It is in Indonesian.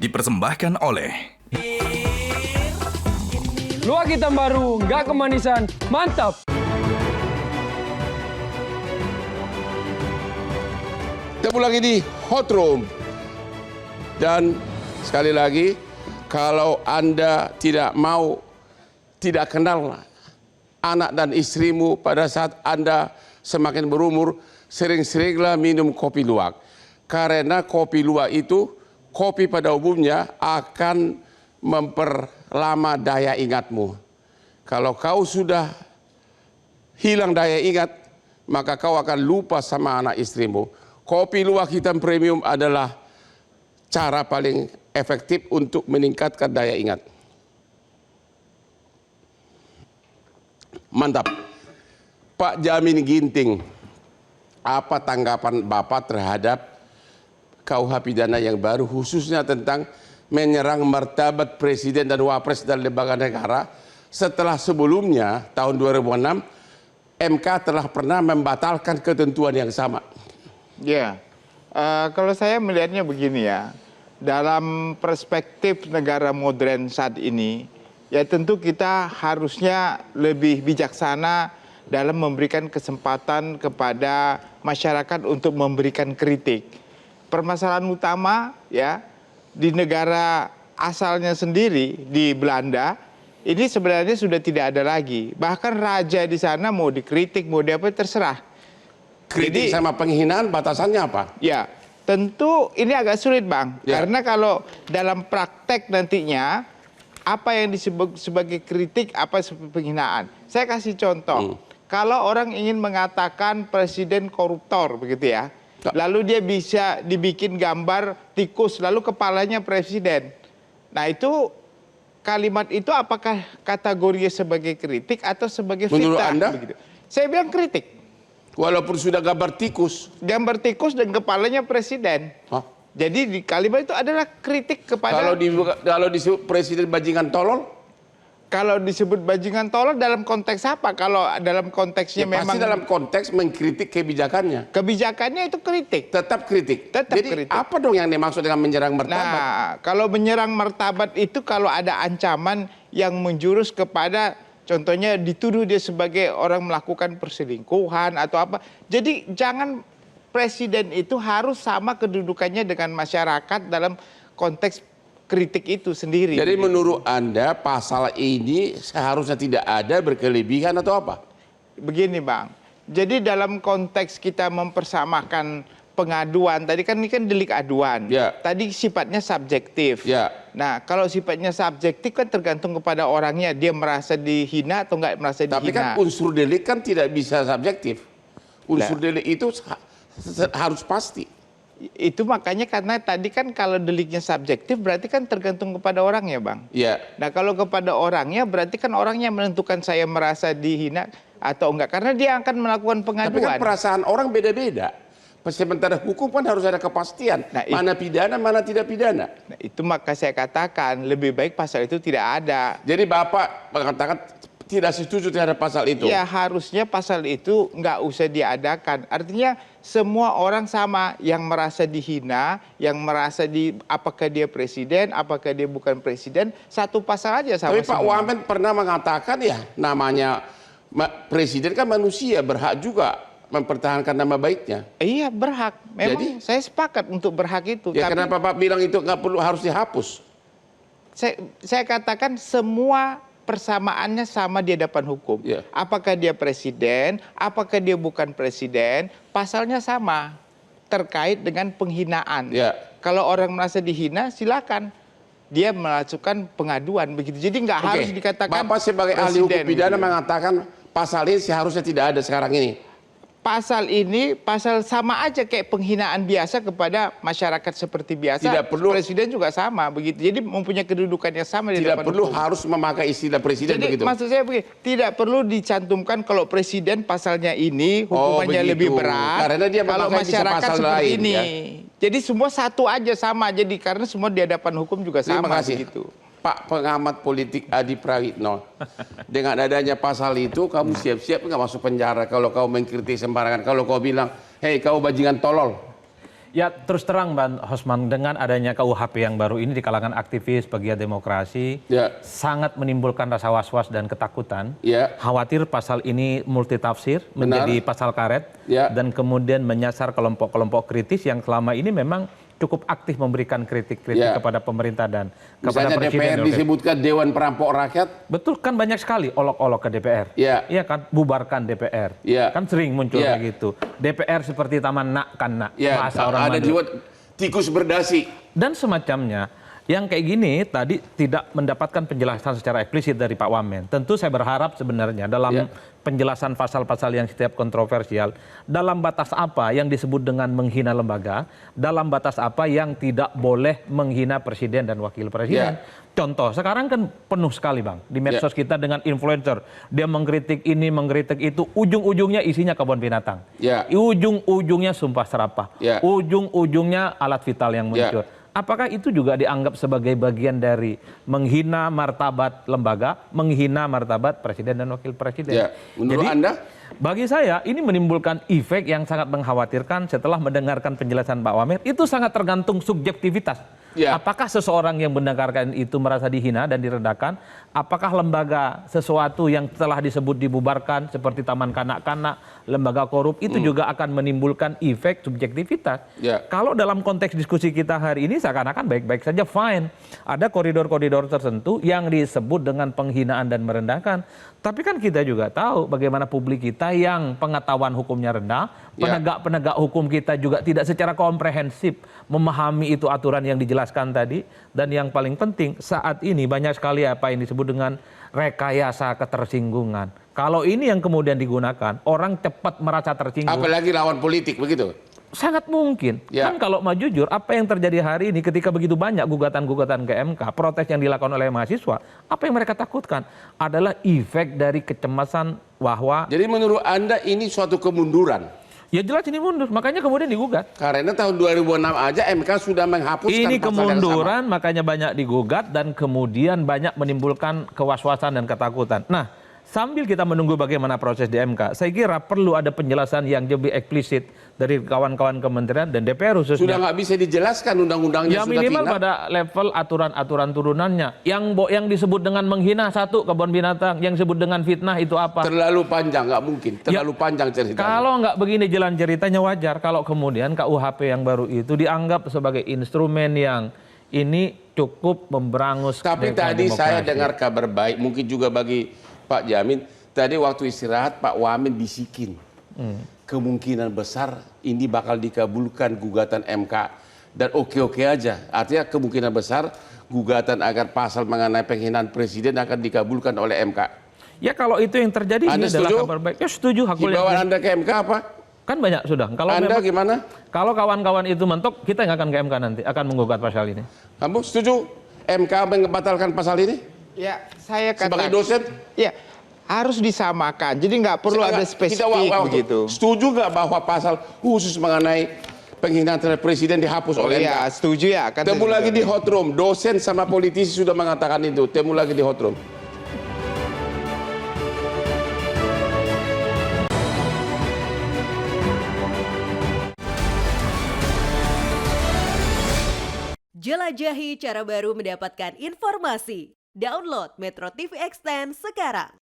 dipersembahkan oleh Luwak hitam baru, nggak kemanisan, mantap! Ketemu lagi di Hot Room. Dan sekali lagi, kalau Anda tidak kenal anak dan istrimu pada saat Anda semakin berumur, sering-seringlah minum kopi luwak. Karena kopi luwak itu, kopi pada umumnya akan memperlama daya ingatmu. Kalau kau sudah hilang daya ingat, maka kau akan lupa sama anak istrimu. Kopi luwak hitam premium adalah cara paling efektif untuk meningkatkan daya ingat. Mantap. Pak Jamin Ginting, apa tanggapan Bapak terhadap KUH pidana yang baru, khususnya tentang menyerang martabat presiden dan wapres dan lembaga negara, setelah sebelumnya tahun 2006 MK telah pernah membatalkan ketentuan yang sama? Ya, kalau saya melihatnya begini ya, dalam perspektif negara modern saat ini, ya tentu kita harusnya lebih bijaksana dalam memberikan kesempatan kepada masyarakat untuk memberikan kritik. Permasalahan utama ya di negara asalnya sendiri di Belanda ini sebenarnya sudah tidak ada lagi. Bahkan raja di sana mau dikritik, mau diapa terserah. Kritik sama penghinaan batasannya apa? Ya, tentu ini agak sulit Bang. Ya. Karena kalau dalam praktek nantinya, apa yang disebut sebagai kritik, apa sebagai penghinaan. Saya kasih contoh. Kalau orang ingin mengatakan presiden koruptor, begitu ya. Lalu dia bisa dibikin gambar tikus, lalu kepalanya presiden. Nah itu, kalimat itu apakah kategorinya sebagai kritik atau sebagai fitnah? Menurut Anda? Begitu. Saya bilang kritik. Walaupun sudah gambar tikus. Gambar tikus dan kepalanya presiden. Hah? Jadi di kalimat itu adalah kritik kepada... Kalau disebut presiden bajingan tolol? Kalau disebut bajingan tolol dalam konteks apa? Kalau dalam konteksnya Ya, memang... pasti dalam konteks mengkritik kebijakannya. Kebijakannya itu kritik. Tetap kritik. Tetap Jadi kritik. apa dong yang dimaksud dengan menyerang martabat? Nah, kalau menyerang martabat itu kalau ada ancaman yang menjurus kepada... Contohnya dituduh dia sebagai orang melakukan perselingkuhan atau apa. Jadi jangan presiden itu harus sama kedudukannya dengan masyarakat dalam konteks kritik itu sendiri. Jadi menurut Anda pasal ini seharusnya tidak ada, berkelebihan atau apa? Begini Bang, jadi dalam konteks kita mempersamakan pengaduan, tadi kan ini kan delik aduan, Ya. tadi sifatnya subjektif. Ya. Nah kalau sifatnya subjektif kan tergantung kepada orangnya, dia merasa dihina atau nggak merasa Tapi dihina. kan unsur delik kan tidak bisa subjektif. Unsur delik itu harus pasti. Itu makanya karena tadi kan kalau deliknya subjektif berarti kan tergantung kepada orangnya Bang. Ya. Nah kalau kepada orangnya berarti kan orangnya menentukan saya merasa dihina atau enggak. Karena dia akan melakukan Tapi kan pengaduan. perasaan orang beda-beda. Sementara hukum kan harus ada kepastian. Nah, mana pidana, mana tidak pidana. Nah, itu maka saya katakan lebih baik pasal itu tidak ada. Jadi Bapak mengatakan tidak setuju terhadap pasal itu. Ya harusnya pasal itu nggak usah diadakan. Artinya semua orang sama yang merasa dihina, yang merasa apakah dia presiden, apakah dia bukan presiden, satu pasal aja sama. Tapi Pak Wamen pernah mengatakan ya namanya presiden kan manusia, berhak juga mempertahankan nama baiknya. Iya berhak. Memang Jadi, saya sepakat untuk berhak itu. Ya Tapi kenapa Pak bilang itu nggak perlu, harus dihapus? saya katakan semua persamaannya sama di hadapan hukum. Ya. Apakah dia presiden, apakah dia bukan presiden, pasalnya sama terkait dengan penghinaan. Ya. Kalau orang merasa dihina, silakan dia melakukan pengaduan begitu. Jadi nggak harus dikatakan. Bapak sebagai ahli hukum presiden, pidana gitu. mengatakan pasal ini seharusnya tidak ada sekarang ini. Pasal ini pasal sama aja kayak penghinaan biasa kepada masyarakat seperti biasa. Tidak perlu. Presiden juga sama begitu. Jadi mempunyai kedudukan yang sama di Tidak hadapan perlu hukum. harus memakai istilah presiden Jadi begitu. maksud saya begini, tidak perlu dicantumkan kalau presiden pasalnya ini hukumannya begitu. lebih berat. Karena dia kalau memakai bisa masyarakat pasal seperti lain, ini. ya. Jadi semua satu aja sama. Jadi karena semua di hadapan hukum juga Terima sama kasih. begitu. Pak pengamat politik Adi Prawitno, dengan adanya pasal itu kamu siap-siap nggak masuk penjara kalau kau mengkritik sembarangan, kalau kau bilang, hei kau bajingan tolol. Ya terus terang Bang Hosman, dengan adanya KUHP yang baru ini di kalangan aktivis pegiat demokrasi Ya. sangat menimbulkan rasa was-was dan ketakutan. Ya. Khawatir pasal ini multitafsir Benar. menjadi pasal karet Ya. dan kemudian menyasar kelompok-kelompok kritis yang selama ini memang cukup aktif memberikan kritik-kritik Ya. kepada pemerintah dan kepada Misalnya presiden. DPR Oke. disebutkan Dewan Perampok Rakyat. Betul kan banyak sekali olok-olok ke DPR. Ya. Iya kan bubarkan DPR. Ya. Kan sering muncul Ya. kayak gitu. DPR seperti taman nak kan nak. Ya, Bahasa orang ada Madura. juga tikus berdasi. Dan semacamnya. Yang kayak gini tadi tidak mendapatkan penjelasan secara eksplisit dari Pak Wamen. Tentu saya berharap sebenarnya dalam Ya. penjelasan pasal-pasal yang setiap kontroversial, dalam batas apa yang disebut dengan menghina lembaga, dalam batas apa yang tidak boleh menghina presiden dan wakil presiden. Ya. Contoh, sekarang kan penuh sekali Bang, di medsos kita dengan influencer. Dia mengkritik ini, mengkritik itu, ujung-ujungnya isinya kebun binatang. Ya. Ujung-ujungnya sumpah serapah. Ya. Ujung-ujungnya alat vital yang muncul. Ya. Apakah itu juga dianggap sebagai bagian dari menghina martabat lembaga, menghina martabat presiden dan wakil presiden? Ya. Menurut Anda? Bagi saya ini menimbulkan efek yang sangat mengkhawatirkan setelah mendengarkan penjelasan Pak Wamen. Itu sangat tergantung subjektivitas. Ya. Apakah seseorang yang mendengarkan itu merasa dihina dan direndahkan? Apakah lembaga sesuatu yang telah disebut dibubarkan seperti taman kanak-kanak, lembaga korup itu juga akan menimbulkan efek subjektivitas. Ya. Kalau dalam konteks diskusi kita hari ini seakan-akan baik-baik saja, fine. Ada koridor-koridor tertentu yang disebut dengan penghinaan dan merendahkan. Tapi kan kita juga tahu bagaimana publik kita yang pengetahuan hukumnya rendah, Ya. penegak-penegak hukum kita juga tidak secara komprehensif memahami itu aturan yang dijelaskan tadi. Dan yang paling penting saat ini banyak sekali apa yang disebut dengan rekayasa ketersinggungan. Kalau ini yang kemudian digunakan, orang cepat merasa tersinggung. Apalagi lawan politik begitu. Sangat mungkin. Ya. Kan kalau mau jujur, apa yang terjadi hari ini ketika begitu banyak gugatan-gugatan ke MK, protes yang dilakukan oleh mahasiswa, apa yang mereka takutkan adalah efek dari kecemasan bahwa Jadi menurut Anda ini suatu kemunduran. ya jelas ini mundur, makanya kemudian digugat. Karena tahun 2006 aja MK sudah menghapuskan Ini pasal yang kemunduran, makanya banyak digugat dan kemudian banyak menimbulkan kewaswasan dan ketakutan. Nah, sambil kita menunggu bagaimana proses di MK, saya kira perlu ada penjelasan yang lebih eksplisit dari kawan-kawan kementerian dan DPR sama. Sudah khususnya. nggak bisa dijelaskan undang-undangnya Ya sudah minimal final. pada level aturan-aturan turunannya. Yang disebut dengan menghina satu kebun binatang, yang disebut dengan fitnah itu apa? Terlalu panjang, nggak mungkin. Terlalu panjang ceritanya. Kalau nggak begini jalan ceritanya wajar kalau kemudian KUHP yang baru itu dianggap sebagai instrumen yang ini cukup memberangus. Tapi tadi saya dengar kabar baik, mungkin juga bagi Pak Jamin. Tadi waktu istirahat Pak Wamen bisikin. Kemungkinan besar ini bakal dikabulkan gugatan MK. Dan oke-oke aja. Artinya kemungkinan besar gugatan agar pasal mengenai penghinaan presiden akan dikabulkan oleh MK. Ya kalau itu yang terjadi ini Anda adalah setuju? kabar baik. Ya setuju hakul Himbauan yakin. Anda ke MK apa? Kan banyak sudah. Kalau Anda memang, gimana? kalau kawan-kawan itu mentok, kita nggak akan ke MK nanti, akan menggugat pasal ini. Kamu setuju MK membatalkan pasal ini? Ya, saya Sebagai katakan. dosen? Ya, harus disamakan. Jadi nggak perlu ada spesifik begitu. Setuju nggak bahwa pasal khusus mengenai penghinaan terhadap presiden dihapus Oh oleh iya, MK? setuju ya. Kan Temu lagi di hot room. Dosen sama politisi sudah mengatakan itu. Temu lagi di hot room. Jelajahi cara baru mendapatkan informasi. Download Metro TV Extend sekarang.